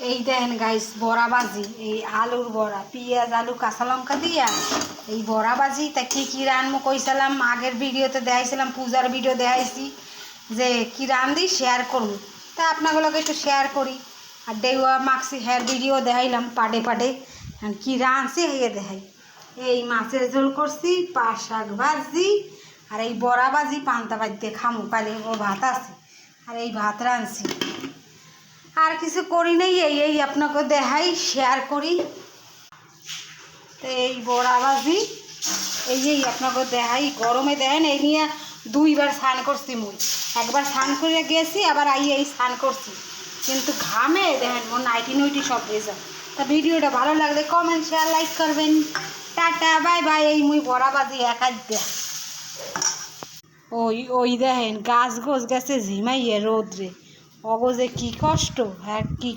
এই দেখেন গাইস বড়া ভাজি, এই আলুর বড়া, পেঁয়াজ আলু কাঁচা লঙ্কা দিয়া এই বড়া ভাজি। তা কী কী রান্না কইছিলাম আগের ভিডিওতে দেখাইছিলাম, পূজার ভিডিও দেখাইছি যে কী রান্ধি শেয়ার করুন। তা আপনাগুলোকে একটু শেয়ার করি। আর ডেউয়া মাক্সি হেয়ার ভিডিও দেখাইলাম পাডে পাডে কী রাঁধছি হয়ে দেখাই। এই মাছের ঝোল করছি, পাট শাক ভাজি, আর এই বড়া ভাজি পান্তা ভাজতে খামু, কালি ও ভাত আছে আর এই ভাত রাঁধছি। আর কিছু করি নাই, এই আপনাকে দেখাই শেয়ার করি। তো এই বড়া ভাজি এই আপনাকে দেখাই, গরমে দেখেন এই নিয়ে দুইবার স্নান করছি মুই। একবার স্নান করে গেছি, আবার এই স্নান করছি, কিন্তু ঘামে দেখেন মোর নাইটি নুইটি সব ভেজা। তা ভিডিওটা ভালো লাগলে কমেন্ট শেয়ার লাইক করবেন। Tata bye bye. এই মুই বড়া ভাজি একাই দেখ। ওই দেখেন গাছ গোছ গেছে ঝিমাইয়ে রোদ্রে, অগজে কি কষ্ট, হ্যাঁ কি